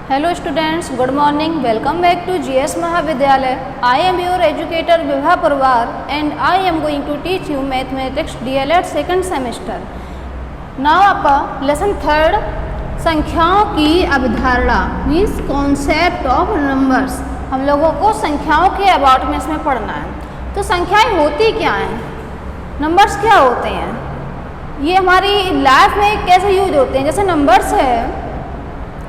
Hello students, good morning. Welcome back to GS Mahavidyalaya. I am your educator Vibha Parwar and I am going to teach you mathematics DLED second semester. Now आपका lesson third संख्याओं की अवधारणा means concept of numbers. हम लोगों को संख्याओं के about में इसमें पढ़ना है। तो संख्याएं होती क्या हैं, नंबर्स क्या होते हैं, ये हमारी लाइफ में कैसे यूज होते हैं। जैसे नंबर्स है,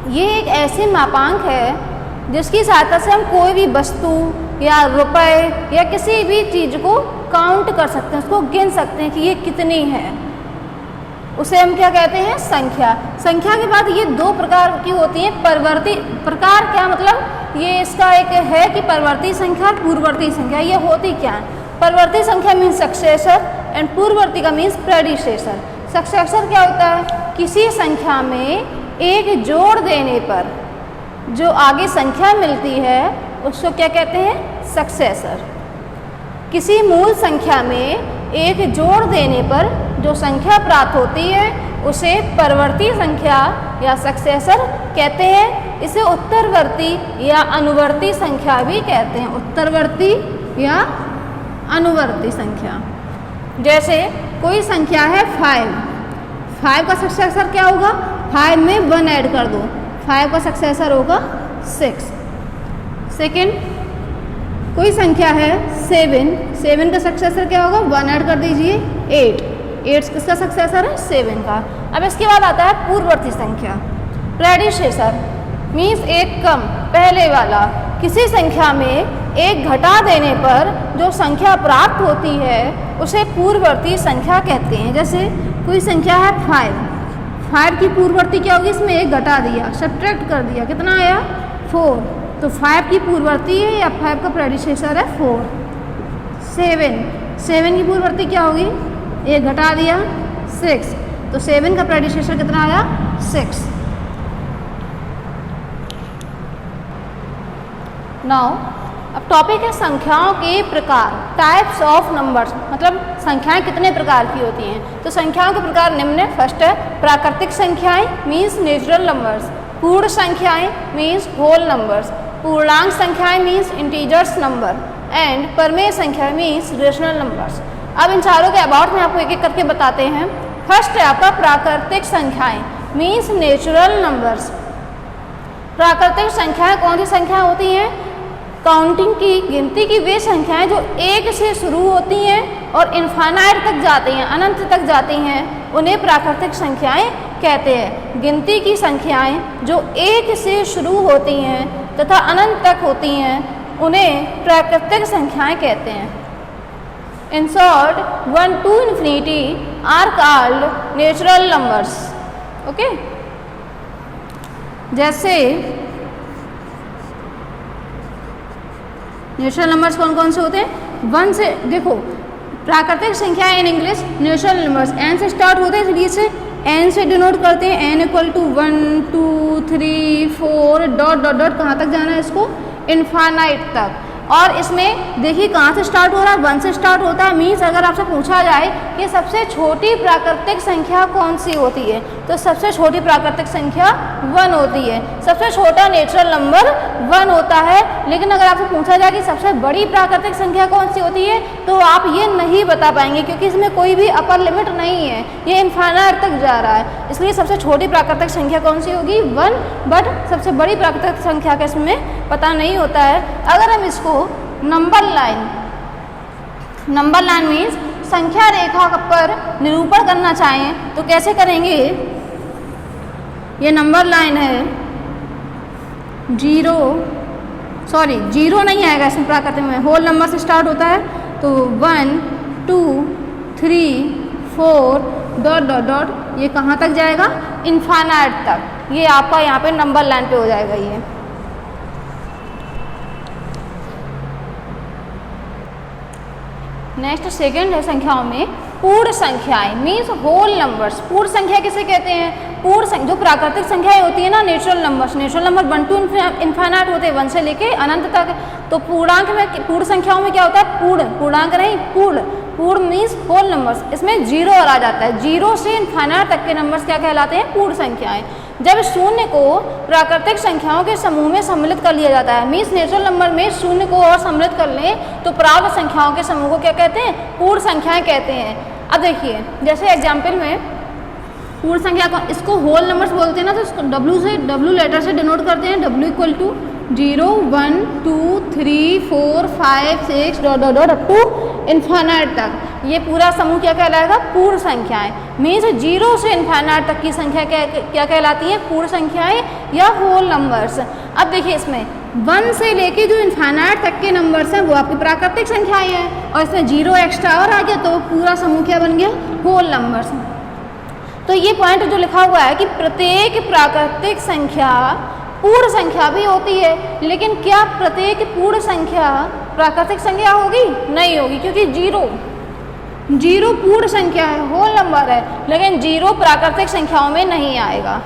ये एक ऐसी मापांक है जिसकी सहायता से हम कोई भी वस्तु या रुपए या किसी भी चीज़ को काउंट कर सकते हैं, उसको गिन सकते हैं कि ये कितनी है। उसे हम क्या कहते हैं, संख्या। संख्या के बाद ये दो प्रकार की होती हैं। परिवर्ती प्रकार क्या मतलब, ये इसका एक है कि परिवर्ती संख्या और पूर्ववर्ती संख्या। ये होती क्या है, परिवर्ती संख्या मीन्स सक्सेसर एंड पूर्ववर्ती का मीन्स प्रेडिसेसर। सक्सेसर क्या होता है, किसी संख्या में एक जोड़ देने पर जो आगे संख्या मिलती है उसको क्या कहते हैं, सक्सेसर। किसी मूल संख्या में एक जोड़ देने पर जो संख्या प्राप्त होती है उसे परवर्ती संख्या या सक्सेसर कहते हैं। इसे उत्तरवर्ती या अनुवर्ती संख्या भी कहते हैं, उत्तरवर्ती या अनुवर्ती संख्या। जैसे कोई संख्या है 5 का सक्सेसर क्या होगा, 5 में 1 ऐड कर दो, 5 का सक्सेसर होगा 6। सेकेंड, कोई संख्या है 7 का सक्सेसर क्या होगा, 1 ऐड कर दीजिए 8 किसका सक्सेसर है, 7 का। अब इसके बाद आता है पूर्ववर्ती संख्या, प्रेडिसेसर मीन्स एक कम पहले वाला। किसी संख्या में एक घटा देने पर जो संख्या प्राप्त होती है उसे पूर्ववर्ती संख्या कहते हैं। जैसे कोई संख्या है 5 की पूर्ववर्ती क्या होगी, इसमें एक घटा दिया, सब्ट्रैक्ट कर दिया, कितना आया 4, तो 5 की पूर्ववर्ती है या 5 का प्रेडिसेसर है 4। 7 की पूर्ववर्ती क्या होगी, एक घटा दिया 6, तो 7 का प्रेडिसेसर कितना आया 6। नाउ अब टॉपिक है संख्याओं के प्रकार, टाइप्स ऑफ नंबर्स, मतलब संख्याएं कितने प्रकार की होती हैं। तो संख्याओं के प्रकार निम्न है। फर्स्ट है प्राकृतिक संख्याएं मीन्स नेचुरल नंबर्स, पूर्ण संख्याएं मीन्स होल नंबर्स, पूर्णांक संख्याएं मीन्स इंटीजर्स नंबर एंड परमेय संख्या मीन्स रेशनल नंबर्स। अब इन चारों के अबाउट में आपको एक एक करके बताते हैं। फर्स्ट है आपका प्राकृतिक संख्याएं मीन्स नेचुरल नंबर्स। प्राकृतिक संख्याएं कौन सी संख्याएं होती हैं, काउंटिंग की गिनती की वे संख्याएं जो 1 से शुरू होती हैं और इन्फानाइट तक जाती हैं, अनंत तक जाती हैं, उन्हें प्राकृतिक संख्याएं कहते हैं। गिनती की संख्याएं जो 1 से शुरू होती हैं तथा अनंत तक होती हैं उन्हें प्राकृतिक संख्याएं कहते हैं। In short 1 to infinity are called natural numbers. Okay, जैसे नेचुरल नंबर्स कौन कौन से होते हैं, 1 से, देखो प्राकृतिक संख्या in English natural numbers n से स्टार्ट होते हैं, इसलिए से n से डिनोट करते हैं। n equal to 1 2 3 4 dot dot dot कहाँ तक जाना है इसको, इन्फानाइट तक। और इसमें देखिए कहाँ से स्टार्ट हो रहा है, 1 से स्टार्ट होता है। मीन्स अगर आपसे पूछा जाए कि सबसे छोटी प्राकृतिक संख्या कौन सी होती है, तो सबसे छोटी प्राकृतिक संख्या 1 होती है। सबसे छोटा नेचुरल नंबर 1 होता है। लेकिन अगर आपसे पूछा जाए कि सबसे बड़ी प्राकृतिक संख्या कौन सी होती है, तो आप ये नहीं बता पाएंगे क्योंकि इसमें कोई भी अपर लिमिट नहीं है, ये इन्फानाइट तक जा रहा है। इसलिए सबसे छोटी प्राकृतिक संख्या कौन सी होगी, 1, बट सबसे बड़ी प्राकृतिक संख्या का इसमें पता नहीं होता है। अगर हम इसको नंबर लाइन मीन्स संख्या रेखा पर निरूपण करना चाहें तो कैसे करेंगे, ये नंबर लाइन है, जीरो नहीं आएगा इसमें, प्राकृतिक में होल नंबर से स्टार्ट होता है। तो 1 2 3 4 डॉट डॉट डॉट, ये कहाँ तक जाएगा, इन्फानाइट तक। ये आपका यहाँ पे नंबर लाइन पे हो जाएगा। ये नेक्स्ट सेकंड है संख्याओं में पूर्ण संख्याएं मीन्स होल नंबर्स। पूर्ण संख्या किसे कहते हैं, पूर्ण संख्या जो प्राकृतिक संख्याएं होती है ना, नेचुरल नंबर 1 to इन्फानाइट होते हैं, 1 से लेके अनंत तक। तो पूर्णांक में, पूर्ण संख्याओं में क्या होता है, पूर्णांक नहीं, पूर्ण मीन्स होल नंबर्स, इसमें जीरो और आ जाता है। जीरो से इनफाइनाइट तक के नंबर्स क्या कहलाते हैं? पूर्ण संख्याएं। जब शून्य को प्राकृतिक संख्याओं के समूह में सम्मिलित कर लिया जाता है, मीन्स नेचुरल नंबर में शून्य को और सम्मिलित कर लें तो प्राप्त संख्याओं के समूह को क्या कहते हैं? पूर्ण संख्याएं कहते हैं। अब देखिए जैसे एग्जाम्पल में पूर्ण संख्या को इसको होल नंबर्स बोलते हैं ना, तो इसको डब्ल्यू लेटर से डिनोट करते हैं। W equal to 0 1 2 3 4 5 6 dot dot dot up to infinite तक, ये पूरा समूह क्या कहलाएगा? पूर्ण संख्याएं। मीन्स 0 से इनफाइनाइट तक की संख्या क्या कहलाती है? पूर्ण संख्याएं या होल नंबर्स। अब देखिए इसमें 1 से लेके जो इनफाइनाइट तक के नंबर्स हैं वो आपकी प्राकृतिक संख्याएं हैं, और इसमें 0 एक्स्ट्रा और आ गया तो पूरा समूह क्या बन गया? Whole numbers. तो ये पॉइंट जो लिखा हुआ है कि प्रत्येक प्राकृतिक संख्या पूर्ण संख्या भी होती है, लेकिन क्या प्रत्येक पूर्ण संख्या प्राकृतिक संख्या होगी? नहीं होगी, क्योंकि जीरो पूर्ण संख्या है, होल नंबर है, लेकिन जीरो प्राकृतिक संख्याओं में नहीं आएगा।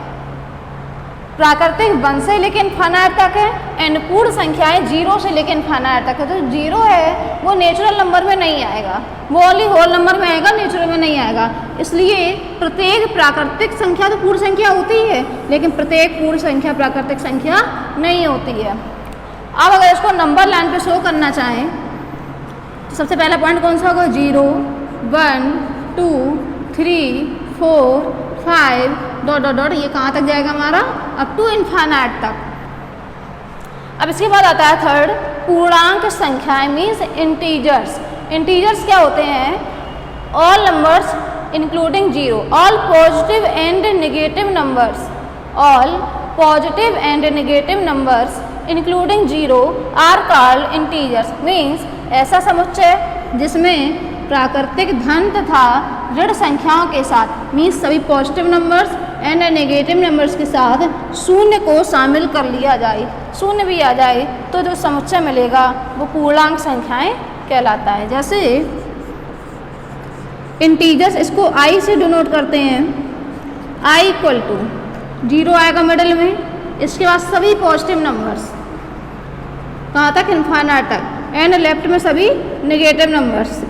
प्राकृतिक 1 से लेकर इनफाइनाइट तक है एंड पूर्ण संख्याएं 0 से लेकर इनफाइनाइट तक है। तो 0 है वो नेचुरल नंबर में नहीं आएगा, वो ओनली होल नंबर में आएगा, नेचुरल में नहीं आएगा। इसलिए प्रत्येक प्राकृतिक संख्या तो पूर्ण संख्या होती है, लेकिन प्रत्येक पूर्ण संख्या प्राकृतिक संख्या नहीं होती है। अब अगर इसको नंबर लाइन पे शो करना चाहें तो सबसे पहला पॉइंट कौन सा होगा? 0 1 2 3 4 5 डॉट डॉट डॉट, ये कहाँ तक जाएगा हमारा? अप टू इनफाइनाइट तक। अब इसके बाद आता है थर्ड, पूर्णांक संख्याएं मीन्स इंटीजर्स। इंटीजर्स क्या होते हैं? All numbers including 0, all positive and negative numbers, all positive and negative numbers including 0 are called integers. Means ऐसा समुच्चय जिसमें प्राकृतिक धन तथा ऋण संख्याओं के साथ, मीन्स सभी positive numbers and negative numbers के साथ शून्य को शामिल कर लिया जाए, शून्य भी आ जाए तो जो समुच्चय मिलेगा वो पूर्णांक संख्याएं कहलाता है। जैसे इंटीजर्स, इसको आई से डिनोट करते हैं। आई इक्वल टू 0 आएगा मिडल में, इसके बाद सभी पॉजिटिव नंबर्स कहाँ तक? इनफाइनाइट तक, एंड लेफ्ट में सभी नेगेटिव नंबर्स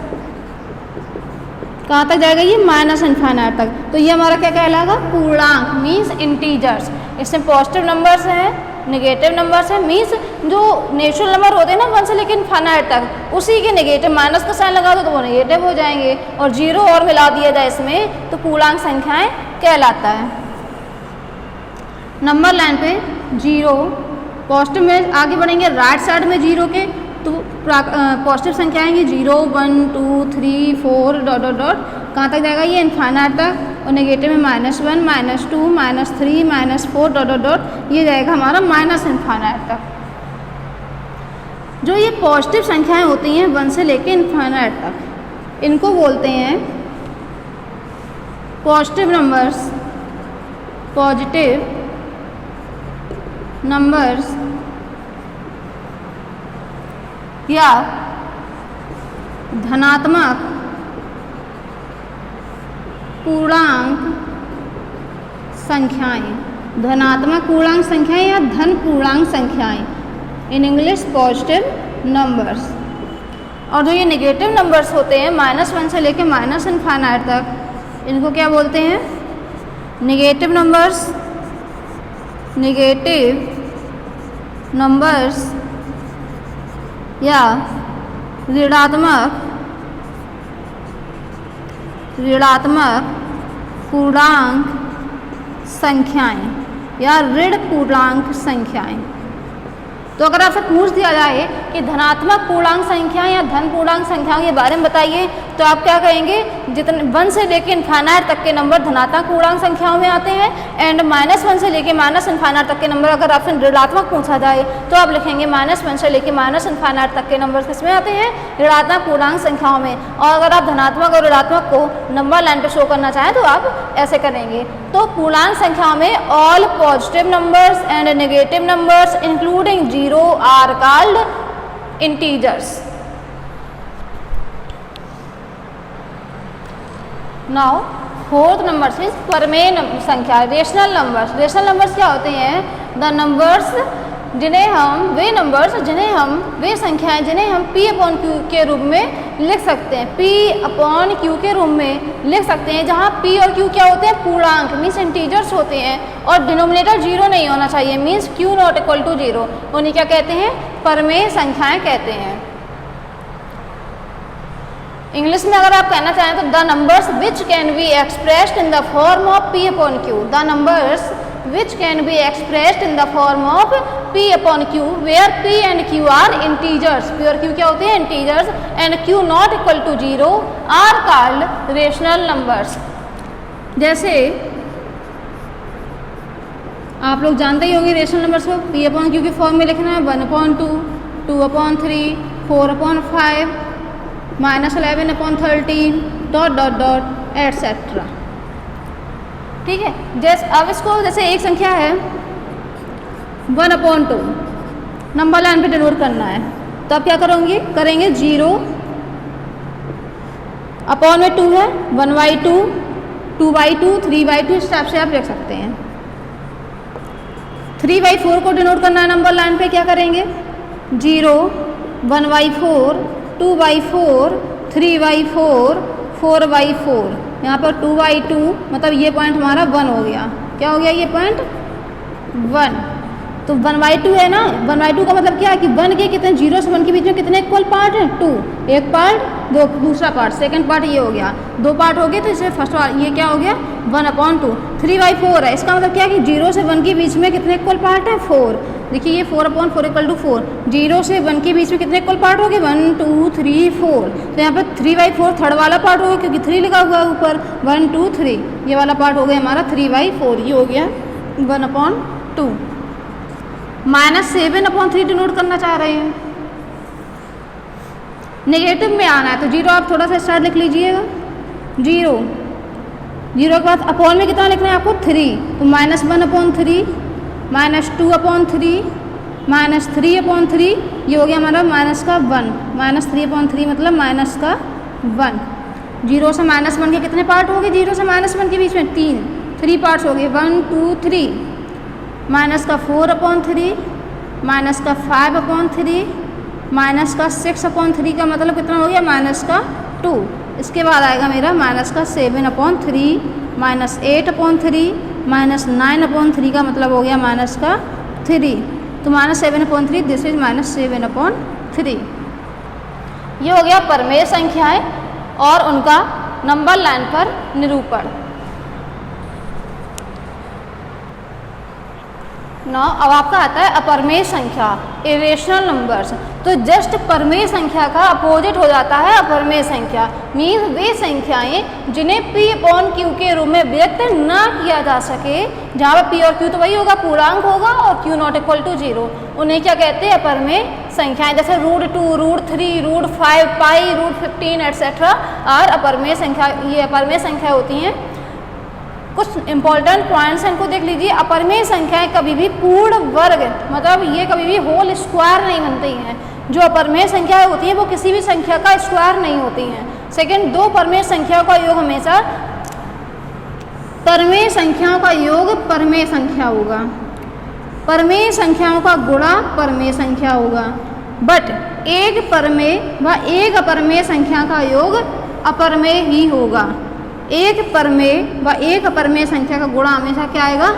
कहाँ तक जाएगा? ये माइनस इनफाइनाइट तक। तो ये हमारा क्या कहलाएगा? पूर्णांक मीन्स इंटीजर्स। इसमें पॉजिटिव नंबर्स हैं, नेगेटिव नंबर्स हैं, मीन्स जो नेचुरल नंबर होते हैं ना 1 से लेकर इनफाइनाइट तक, उसी के नेगेटिव माइनस का साइन लगा दो तो वो नेगेटिव हो जाएंगे, और 0 और मिला दिया जाए इसमें तो पूर्णांक संख्याएं कहलाता है। नंबर लाइन पे 0 पॉजिटिव में आगे बढ़ेंगे, राइट साइड में 0 के तो पॉजिटिव संख्या आएंगी 0 1 2 3 4 डॉट डॉट डॉट, कहाँ तक जाएगा? ये इनफाइनाइट तक, और नेगेटिव में -1 -2 -3 -4 डॉट डॉट डॉट, ये जाएगा हमारा माइनस इनफाइनाइट तक। जो ये पॉजिटिव संख्याएं होती हैं 1 से लेकर इनफाइनाइट तक, इनको बोलते हैं पॉजिटिव नंबर्स, पॉजिटिव नंबर्स या धनात्मक पूर्णांक संख्याएं, धनात्मक पूर्णांक संख्याएं या धन पूर्णांक संख्याएं, इन इंग्लिश पॉजिटिव नंबर्स। और जो ये नेगेटिव नंबर्स होते हैं -1 से लेकर माइनस इनफाइनाइट तक, इनको क्या बोलते हैं? नेगेटिव नंबर्स, नेगेटिव नंबर्स या ऋणात्मक पूर्णांक संख्याएं या ऋण पूर्णांक संख्याएं। तो अगर आपसे पूछ दिया जाए कि धनात्मक पूर्णांक संख्याएं या धन पूर्णांक संख्याओं के बारे में बताइए, तो आप क्या कहेंगे? जितने 1 से लेकर इनफाइनाइट तक के नंबर धनात्मक पूर्णांक संख्याओं में आते हैं, एंड -1 से लेकर माइनस इनफाइनाइट तक के नंबर अगर आपसे ऋणात्मक पूछा जाए तो आप लिखेंगे -1 से लेकर माइनस इनफाइनाइट तक के नंबर किसमें आते हैं? ऋणात्मक पूर्णांक संख्याओं में। और अगर आप धनात्मक और ऋणात्मक को नंबर लाइन पर शो करना चाहें तो आप ऐसे करेंगे। तो पूर्णांक संख्याओं में all positive numbers and negative numbers including 0 are called integers. Now fourth number is परमेय संख्या, रेशनल नंबर्स। रेशनल नंबर्स क्या होते हैं? द नंबर्स जिन्हें हम वे संख्याएं जिन्हें हम P/Q के रूप में लिख सकते हैं, P अपॉन Q के रूप में लिख सकते हैं, जहाँ P और Q क्या होते हैं, पूर्णांक मीन्स इंटीजर्स होते हैं, और डिनोमिनेटर जीरो नहीं होना चाहिए means Q not equal to zero. उन्हें क्या कहते हैं, परमेय संख्याएं कहते हैं। इंग्लिश में अगर आप कहना चाहें तो the numbers which can be expressed in the form of P upon Q, the numbers which can be expressed in the form of P upon Q where P and Q are integers, P और Q क्या होते हैं, integers, and Q not equal to zero are called rational numbers। जैसे आप लोग जानते ही होंगे rational numbers को P अपॉन Q के फॉर्म में लिखना है 1 upon 2, 2 upon 3, 4 upon 5, -11 upon 13 dot dot dot etcetera. ठीक है, जैसे अब इसको जैसे एक संख्या है 1 अपॉन 2 नंबर लाइन पे डिनोट करना है, तो आप क्या करेंगे 0 अपॉन में 2 है 1/2, 2/2, 3/2, इस टाइप से आप लिख सकते हैं। 3/4 को डिनोट करना है नंबर लाइन पे, क्या करेंगे 0, 1/4, 2/4, 3/4, 4/4, यहाँ पर 2/2 मतलब ये पॉइंट हमारा 1 हो गया। क्या हो गया ये पॉइंट 1, तो 1/2 है ना, 1/2 का मतलब क्या है कि 1 के कितने 0 से 1 के बीच में कितने इक्वल पार्ट हैं, 2, एक पार्ट, दो दूसरा पार्ट, सेकंड पार्ट ये हो गया, 2 पार्ट हो गए, तो इसमें फर्स्ट ये क्या हो गया 1/2। 3/4 है, इसका मतलब क्या है कि 0 से 1 के बीच में कितने इक्वल पार्ट है 4। देखिए ये 4/4 इक्वल टू 4, 0 से 1 के बीच में कितने इक्वल पार्ट हो गए 1 2 3 4, तो यहाँ पर 3/4 थर्ड वाला पार्ट हो गया क्योंकि 3 लिखा हुआ है ऊपर, 1 2 3 ये वाला पार्ट हो गया हमारा 3/4, ये हो गया 1/2। -7/3 डिनोट करना चाह रहे हैं, नेगेटिव में आना है तो 0 आप थोड़ा सा स्टार्ट लिख लीजिएगा, 0 के बाद अपॉन में कितना लिखना है आपको 3, तो -1/3, -2/3, -3/3, ये हो गया हमारा माइनस का 1, -3/3 मतलब माइनस का 1। 0 से -1 के कितने पार्ट हो गए, 0 से -1 के बीच में 3 पार्ट्स हो गए, 1 2 3, माइनस का 4/3, माइनस का 5/3, माइनस का 6/3 का मतलब कितना हो गया माइनस का 2। इसके बाद आएगा मेरा माइनस का 7/3, -8/3, -9/3 का मतलब हो गया माइनस का 3, तो -7/3, दिस इज -7/3। ये हो गया परमेय संख्याएं और उनका नंबर लाइन पर निरूपण। अब आपका आता है अपरमेय संख्या, इरेशनल नंबर्स। तो जस्ट परमेय संख्या का अपोजिट हो जाता है अपरमेय संख्या, मीन्स वे संख्याएं जिन्हें P अपॉन Q के रूप में व्यक्त ना किया जा सके, जहाँ पर P और Q तो वही होगा, पूर्णांक होगा, और Q नॉट इक्वल टू 0, उन्हें क्या कहते हैं अपरमेय संख्याएं। जैसे √2, √3, √5, पाई, √15 एटसेट्रा और अपरमेय संख्या, ये अपरमेय संख्या होती हैं। कुछ इंपॉर्टेंट पॉइंट्स इनको देख लीजिए। अपरमेय संख्याएं कभी भी पूर्ण वर्ग मतलब ये कभी भी होल स्क्वायर नहीं बनती हैं। जो अपरमेय संख्याएं होती हैं वो किसी भी संख्या का स्क्वायर नहीं होती हैं। सेकंड, दो परमेय संख्याओं का योग हमेशा परमेय संख्याओं का योग परमेय संख्या होगा, परमेय संख्याओं का गुणा परमेय संख्या होगा, बट एक परमेय व एक अपरमेय संख्या का योग अपरमेय ही होगा। एक परमेय व एक अपरमेय संख्या का गुणा हमेशा क्या आएगा,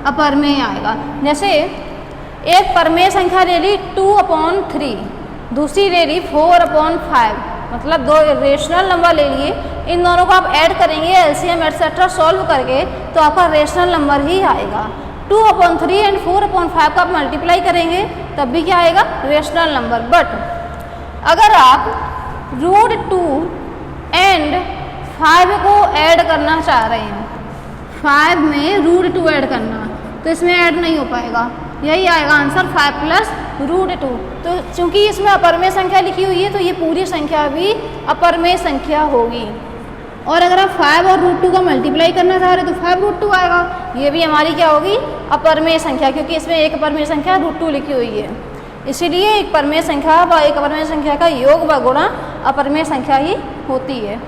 अपरमेय आएगा। जैसे एक परमेय संख्या ले ली 2/3, दूसरी ले ली 4/5, मतलब दो रेशनल नंबर ले लिए, इन दोनों को आप ऐड करेंगे एलसीएम एटसेट्रा सॉल्व करके तो आपका रेशनल नंबर ही आएगा। 2/3 एंड 4/5 का आप मल्टीप्लाई करेंगे तब भी क्या आएगा, रेशनल नंबर। बट अगर आप √2 एंड 5 को ऐड करना चाह रहे हैं, 5 में √2 ऐड करना, तो इसमें ऐड नहीं हो पाएगा, यही आएगा आंसर 5 प्लस √2। तो चूंकि इसमें अपरमेय संख्या लिखी हुई है तो ये पूरी संख्या भी अपरमेय संख्या होगी। और अगर आप 5 और √2 का मल्टीप्लाई करना चाह रहे हैं तो 5√2 आएगा, ये भी हमारी क्या होगी, अपरमेय संख्या, क्योंकि इसमें एक अपरमेय संख्या √2 लिखी हुई है। इसीलिए एक परमेय संख्या व एक अपरमेय संख्या का योग व गुणा अपरमेय संख्या ही होती है।